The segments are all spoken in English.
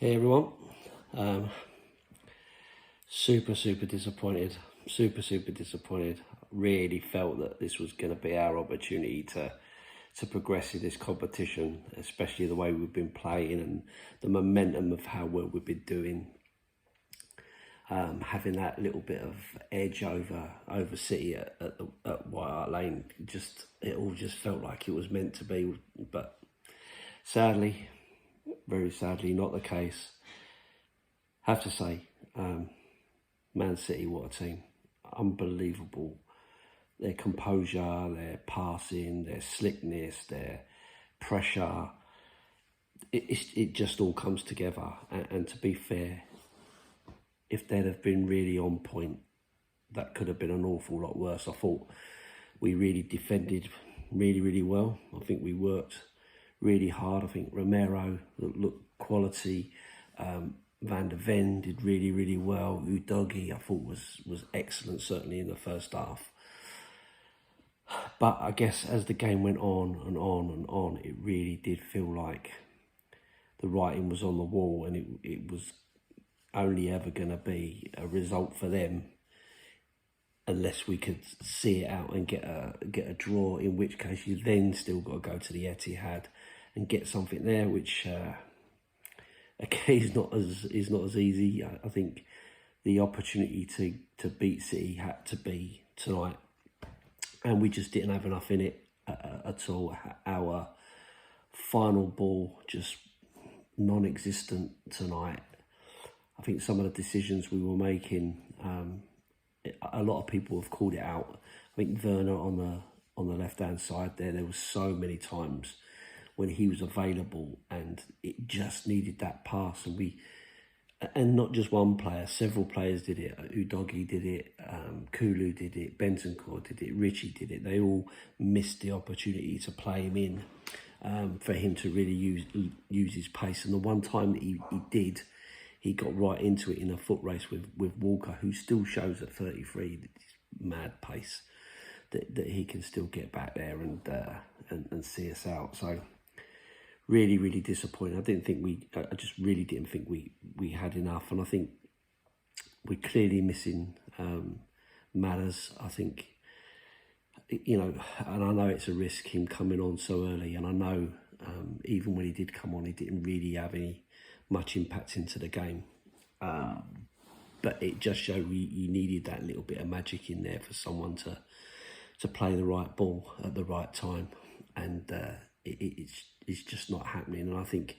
Hey everyone, um, super disappointed, super disappointed. Really felt that this was going to be our opportunity to progress in this competition, especially the way we've been playing and the momentum of how well we've been doing. Having that little bit of edge over City at White Hart Lane, it all just felt like it was meant to be, but sadly, very sadly, not the case. Have to say, Man City, what a team. Unbelievable. Their composure, their passing, their slickness, their pressure. It just all comes together. And to be fair, if they'd have been really on point, that could have been an awful lot worse. I thought we really defended really well. I think we worked really hard. I think Romero looked quality. Van der Ven did really well. Udogie, I thought was excellent, certainly in the first half. But I guess as the game went on and on, it really did feel like the writing was on the wall, and it was only ever going to be a result for them unless we could see it out and get a draw, in which case you then still got to go to the Etihad and get something there, which okay, is not as easy. I think the opportunity to beat City had to be tonight, and we just didn't have enough in it at all. Our final ball just non-existent tonight. I think some of the decisions we were making, a lot of people have called it out. I think Werner on the left-hand side there was so many times when he was available and it just needed that pass, and not just one player, several players did it. Udogie did it, Kulu did it, Bentancur did it, Richie did it. They all missed the opportunity to play him in, for him to really use his pace. And the one time that he did, he got right into it in a foot race with Walker, who still shows at 33 this mad pace that he can still get back there and see us out. So really disappointed. I just really didn't think we had enough, and I think we're clearly missing Matters. I think, and I know it's a risk him coming on so early, and I know even when he did come on, he didn't really have much impact into the game, but it just showed you needed that little bit of magic in there for someone to play the right ball at the right time, and it's just not happening. And I think,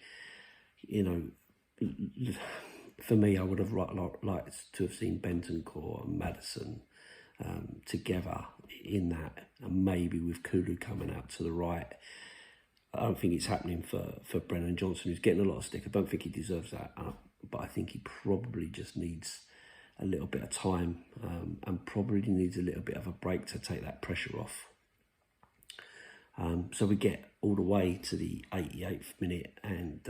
for me, I would have liked to have seen Bentancur and Maddison together in that, and maybe with Kulu coming out to the right. I don't think it's happening for Brennan Johnson, who's getting a lot of stick. I don't think he deserves that, but I think he probably just needs a little bit of time, and probably needs a little bit of a break to take that pressure off. So we get all the way to the 88th minute, and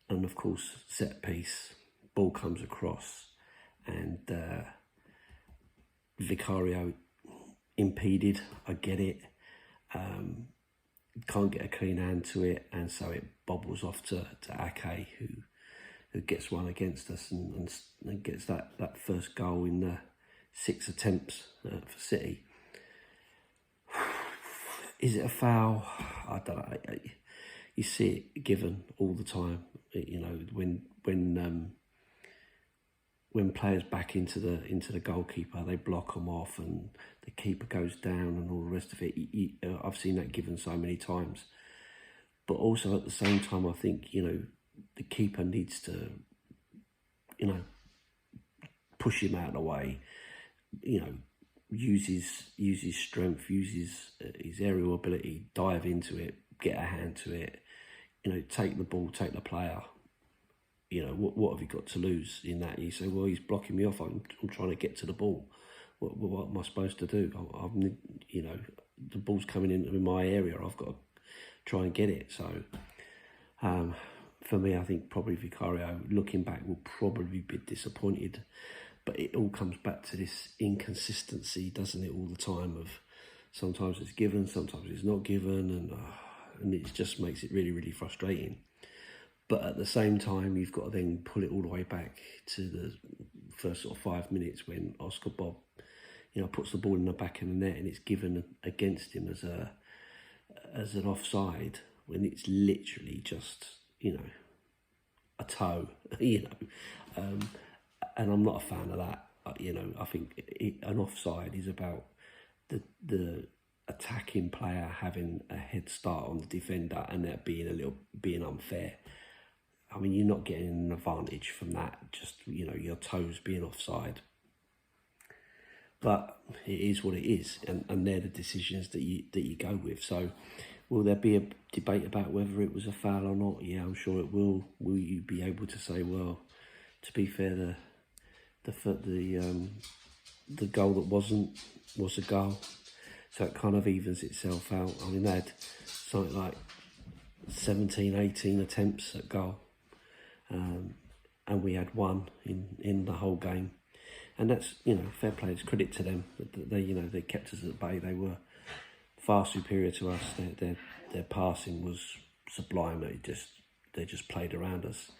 of course, set piece, ball comes across, and Vicario impeded. I get it. Can't get a clean hand to it, and so it bobbles off to Ake, who gets one against us and gets that first goal in the 6 attempts for City. Is it a foul? I don't know. You see it given all the time. When players back into the goalkeeper, they block them off, and the keeper goes down, and all the rest of it. I've seen that given so many times. But also at the same time, I think the keeper needs to push him out of the way. Use his strength, use his aerial ability, dive into it, get a hand to it. Take the ball, take the player. What have you got to lose in that? You say, well, he's blocking me off. I'm trying to get to the ball. What am I supposed to do? The ball's coming into my area. I've got to try and get it. So, for me, I think probably Vicario, looking back, will probably be disappointed. But it all comes back to this inconsistency, doesn't it, all the time, of sometimes it's given, sometimes it's not given, and it just makes it really frustrating. But at the same time, you've got to then pull it all the way back to the first sort of 5 minutes when Oscar Bob, puts the ball in the back of the net and it's given against him as an offside when it's literally just, a toe, and I'm not a fan of that. I think an offside is about the attacking player having a head start on the defender and that being unfair. I mean, you're not getting an advantage from that, just, your toes being offside. But it is what it is, and they're the decisions that you go with. So, will there be a debate about whether it was a foul or not? Yeah, I'm sure it will. Will you be able to say, well, to be fair, the goal that wasn't was a goal? So it kind of evens itself out. I mean, they had something like 17, 18 attempts at goal. And we had one in the whole game. And that's, fair play. It's credit to them. They kept us at bay. They were far superior to us. Their passing was sublime. They just played around us.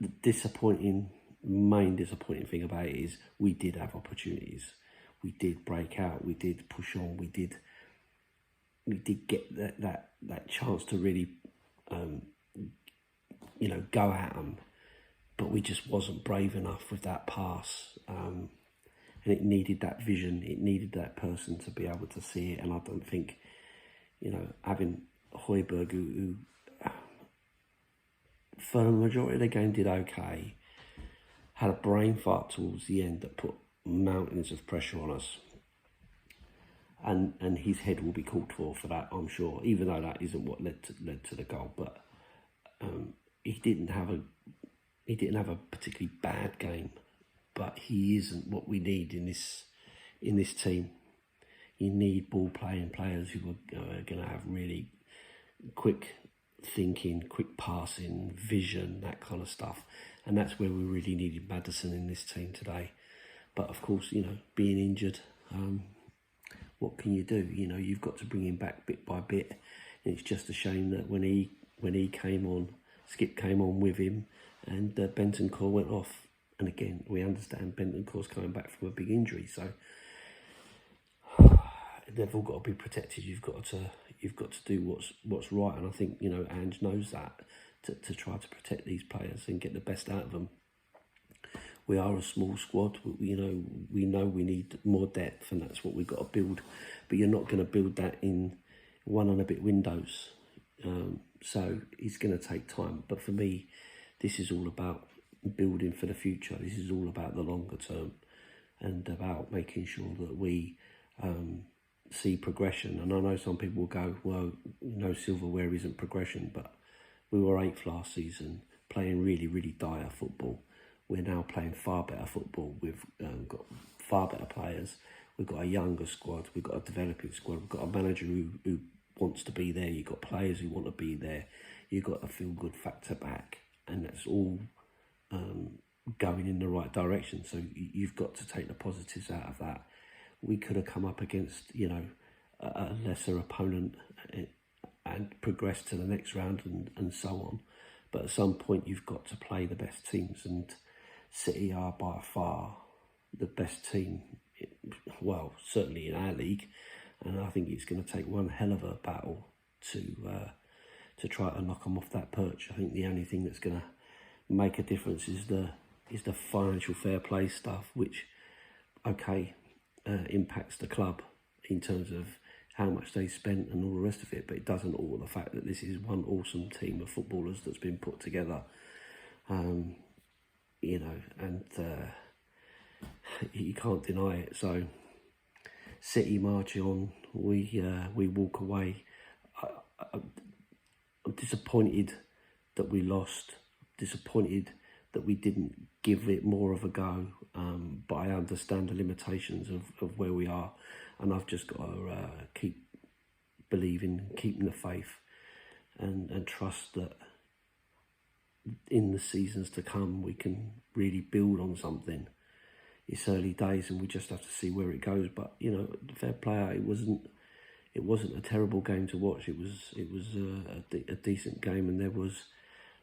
The main disappointing thing about it is we did have opportunities. We did break out. We did push on. We did get that chance to really, go at them. But we just wasn't brave enough with that pass. And it needed that vision. It needed that person to be able to see it. And I don't think, having Højbjerg, who for the majority of the game did okay, had a brain fart towards the end that put mountains of pressure on us. And his head will be called for that, I'm sure, even though that isn't what led to the goal. But he didn't have a particularly bad game, but he isn't what we need in this team. You need ball playing players who are going to have really quick thinking, quick passing, vision, that kind of stuff. And that's where we really needed Maddison in this team today. But of course, being injured, what can you do? You've got to bring him back bit by bit. And it's just a shame that when he came on, Skip came on with him, and Bentancur went off. And again, we understand Bentancur's coming back from a big injury, so they've all got to be protected. You've got to do what's right, and I think Ange knows that to try to protect these players and get the best out of them. We are a small squad. We know we need more depth, and that's what we've got to build. But you're not going to build that in one and a bit windows. So it's going to take time. But for me, this is all about building for the future. This is all about the longer term, and about making sure that we see progression. And I know some people will go, well, silverware isn't progression, but we were 8th last season, playing really, really dire football. We're now playing far better football. We've got far better players. We've got a younger squad. We've got a developing squad. We've got a manager who wants to be there. You've got players who want to be there. You've got a feel-good factor back. And that's all going in the right direction. So you've got to take the positives out of that. We could have come up against, a lesser opponent and progressed to the next round and so on. But at some point, you've got to play the best teams. And City are by far the best team, well, certainly in our league. And I think it's going to take one hell of a battle to try to knock them off that perch. I think the only thing that's going to make a difference is the financial fair play stuff, which, impacts the club in terms of how much they spent and all the rest of it, but it doesn't alter the fact that this is one awesome team of footballers that's been put together, and you can't deny it. So City march on, we walk away. I'm disappointed that we lost, disappointed that we didn't give it more of a go, but I understand the limitations of where we are, and I've just got to keep believing, keeping the faith, and trust that in the seasons to come we can really build on something. It's early days and we just have to see where it goes, but fair play, it wasn't a terrible game to watch. It was a decent game, and there was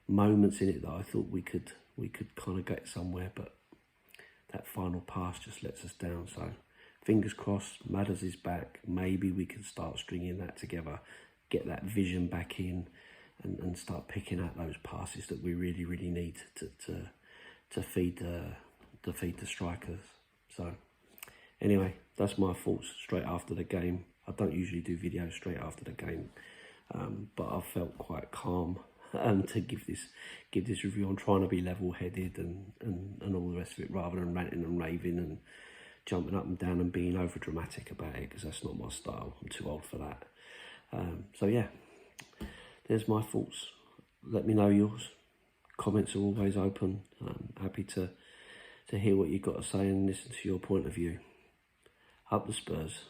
moments in it that I thought we could kind of get somewhere, but that final pass just lets us down. So fingers crossed, Madders is back. Maybe we can start stringing that together, get that vision back in, and start picking out those passes that we really need to feed the strikers. So anyway, that's my thoughts straight after the game. I don't usually do videos straight after the game, but I felt quite calm to give this review. I'm trying to be level-headed and all the rest of it, rather than ranting and raving and jumping up and down and being over dramatic about it, because that's not my style. I'm too old for that. So yeah, there's my thoughts. Let me know yours. Comments are always open. I'm happy to hear what you've got to say and listen to your point of view. Up the Spurs.